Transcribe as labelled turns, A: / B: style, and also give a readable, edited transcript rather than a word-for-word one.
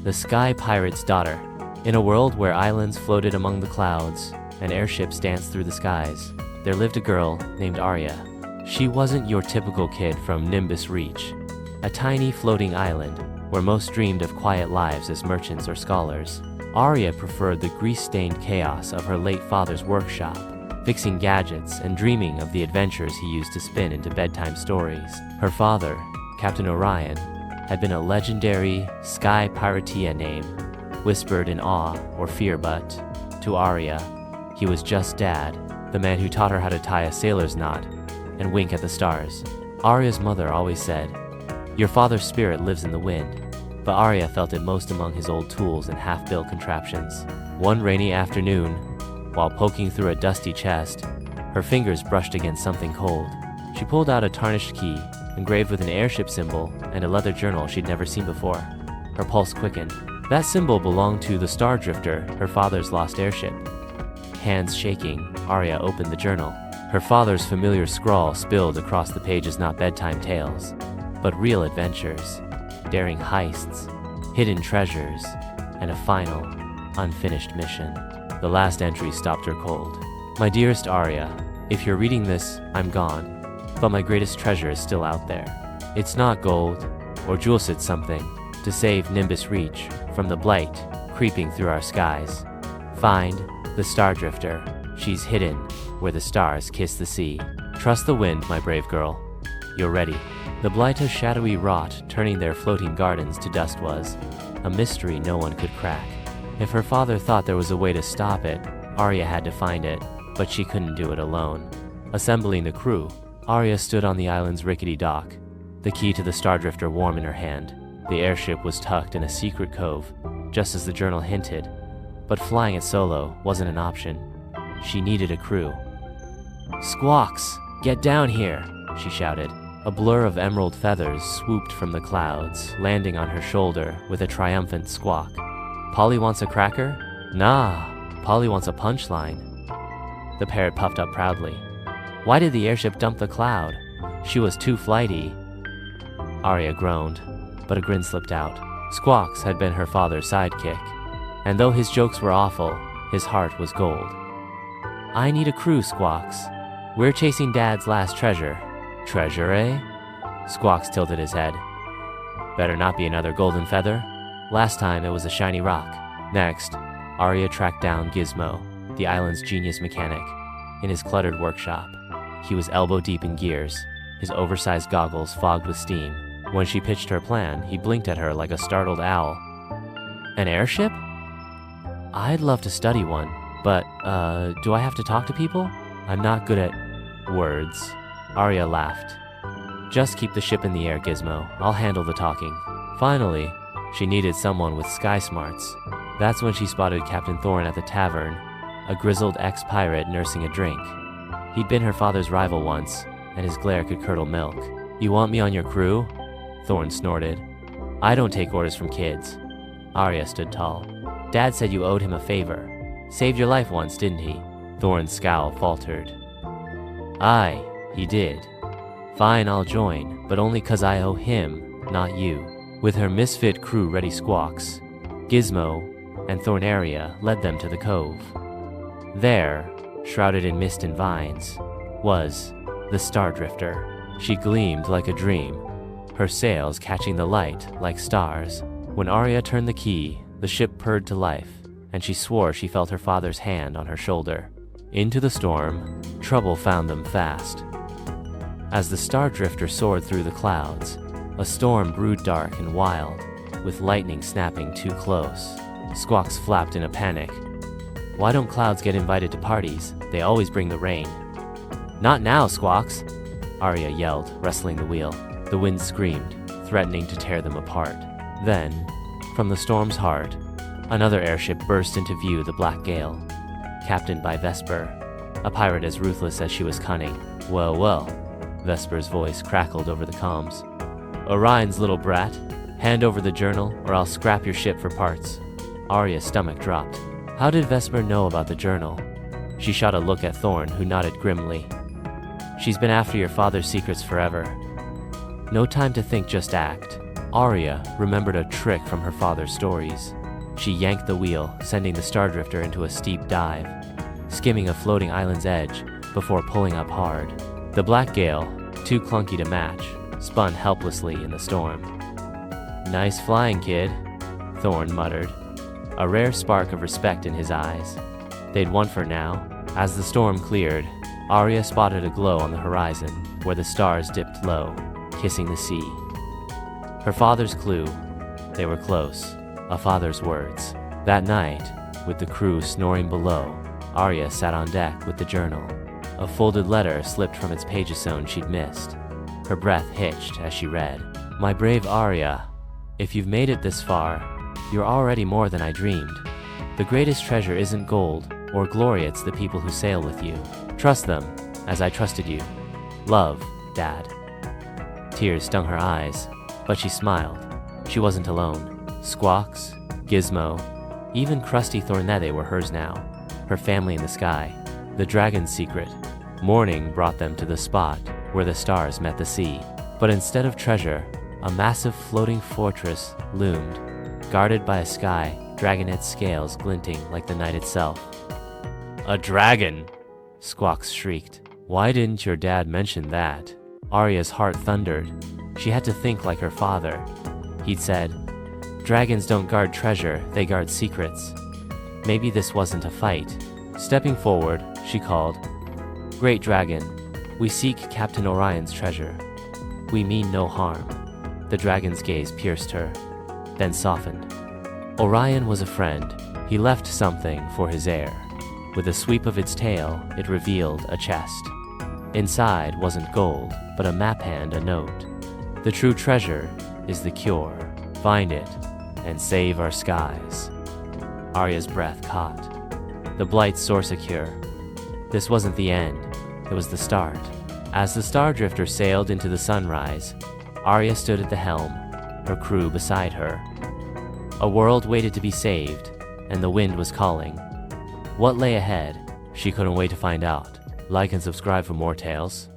A: The Sky Pirate's Daughter. In a world where islands floated among the clouds and airships danced through the skies, there lived a girl named Aria. She wasn't your typical kid from Nimbus Reach, a tiny floating island where most dreamed of quiet lives as merchants or scholars. Aria preferred the grease-stained chaos of her late father's workshop, fixing gadgets and dreaming of the adventures he used to spin into bedtime stories. Her father, Captain Orion, had been a legendary sky pirateer name, whispered in awe or fear, but to Aria, he was just Dad, the man who taught her how to tie a sailor's knot and wink at the stars. Aria's mother always said, "Your father's spirit lives in the wind," but Aria felt it most among his old tools and half-built contraptions. One rainy afternoon, while poking through a dusty chest, her fingers brushed against something cold. She pulled out a tarnished key, engraved with an airship symbol and a leather journal she'd never seen before. Her pulse quickened. That symbol belonged to the Star Drifter, her father's lost airship. Hands shaking, Aria opened the journal. Her father's familiar scrawl spilled across the pages, not bedtime tales, but real adventures, daring heists, hidden treasures, and a final, unfinished mission. The last entry stopped her cold. "My dearest Aria, if you're reading this, I'm gone, but my greatest treasure is still out there. It's not gold or jewels, it's something to save Nimbus Reach from the blight creeping through our skies. Find the Star Drifter. She's hidden where the stars kiss the sea. Trust the wind, my brave girl. You're ready." The blight of shadowy rot turning their floating gardens to dust was a mystery no one could crack. If her father thought there was a way to stop it, Aria had to find it, but she couldn't do it alone. Assembling the crew, Aria stood on the island's rickety dock, the key to the Star Drifter warm in her hand. The airship was tucked in a secret cove, just as the journal hinted, but flying it solo wasn't an option. She needed a crew. "Squawks, get down here," she shouted. A blur of emerald feathers swooped from the clouds, landing on her shoulder with a triumphant squawk. "Polly wants a cracker? Nah, Polly wants a punchline." The parrot puffed up proudly. "Why did the airship dump the cloud? She was too flighty." Aria groaned, but a grin slipped out. Squawks had been her father's sidekick, and though his jokes were awful, his heart was gold. "I need a crew, Squawks. We're chasing Dad's last treasure." "Treasure, eh?" Squawks tilted his head. "Better not be another golden feather. Last time it was a shiny rock." Next, Aria tracked down Gizmo, the island's genius mechanic, in his cluttered workshop. He was elbow-deep in gears, his oversized goggles fogged with steam. When she pitched her plan, he blinked at her like a startled owl. "An airship? I'd love to study one, but, do I have to talk to people? I'm not good at words." Aria laughed. "Just keep the ship in the air, Gizmo. I'll handle the talking." Finally, she needed someone with sky smarts. That's when she spotted Captain Thorn at the tavern, a grizzled ex-pirate nursing a drink. He'd been her father's rival once, and his glare could curdle milk. "You want me on your crew?" Thorn snorted. "I don't take orders from kids." Aria stood tall. "Dad said you owed him a favor. Saved your life once, didn't he?" Thorn's scowl faltered. "Aye, he did. Fine, I'll join, but only 'cause I owe him, not you." With her misfit crew ready, Squawks, Gizmo, and Thornaria led them to the cove. There, shrouded in mist and vines, was the Star Drifter. She gleamed like a dream, her sails catching the light like stars. When Aria turned the key, the ship purred to life, and she swore she felt her father's hand on her shoulder. Into the storm, trouble found them fast. As the Star Drifter soared through the clouds, a storm brewed dark and wild, with lightning snapping too close. Squawks flapped in a panic. "Why don't clouds get invited to parties? They always bring the rain." "Not now, Squawks!" Aria yelled, wrestling the wheel. The wind screamed, threatening to tear them apart. Then, from the storm's heart, another airship burst into view, the Black Gale, captained by Vesper, a pirate as ruthless as she was cunning. "Well, well," Vesper's voice crackled over the comms. "Orion's little brat, hand over the journal or I'll scrap your ship for parts." Aria's stomach dropped. How did Vesper know about the journal? She shot a look at Thorn, who nodded grimly. "She's been after your father's secrets forever. No time to think, just act." Aria remembered a trick from her father's stories. She yanked the wheel, sending the Star Drifter into a steep dive, skimming a floating island's edge before pulling up hard. The black gale, too clunky to match, spun helplessly in the storm. "Nice flying, kid," Thorn muttered, a rare spark of respect in his eyes. They'd won for now. As the storm cleared, Aria spotted a glow on the horizon where the stars dipped low, kissing the sea. Her father's clue. They were close. A father's words. That night, with the crew snoring below, Aria sat on deck with the journal. A folded letter slipped from its pages sewn she'd missed. Her breath hitched as she read. "My brave Aria, if you've made it this far, you're already more than I dreamed. The greatest treasure isn't gold or glory, it's the people who sail with you. Trust them, as I trusted you. Love, Dad." Tears stung her eyes, but she smiled. She wasn't alone. Squawks, Gizmo, even crusty Thornette were hers now. Her family in the sky. The dragon's secret. Morning brought them to the spot where the stars met the sea. But instead of treasure, a massive floating fortress loomed, guarded by a sky, dragonette's scales glinting like the night itself. "A dragon!" Squawks shrieked. "Why didn't your dad mention that?" Aria's heart thundered. She had to think like her father. He'd said, "Dragons don't guard treasure, they guard secrets." Maybe this wasn't a fight. Stepping forward, she called, "Great dragon, we seek Captain Orion's treasure. We mean no harm." The dragon's gaze pierced her, then softened. Orion was a friend. He left something for his heir. With a sweep of its tail, it revealed a chest. Inside wasn't gold, but a map hand, a note. "The true treasure is the cure. Find it and save our skies." Aria's breath caught. The blight's source a cure. This wasn't the end, it was the start. As the Star Drifter sailed into the sunrise, Aria stood at the helm, her crew beside her. A world waited to be saved, and the wind was calling. What lay ahead? She couldn't wait to find out. Like and subscribe for more tales.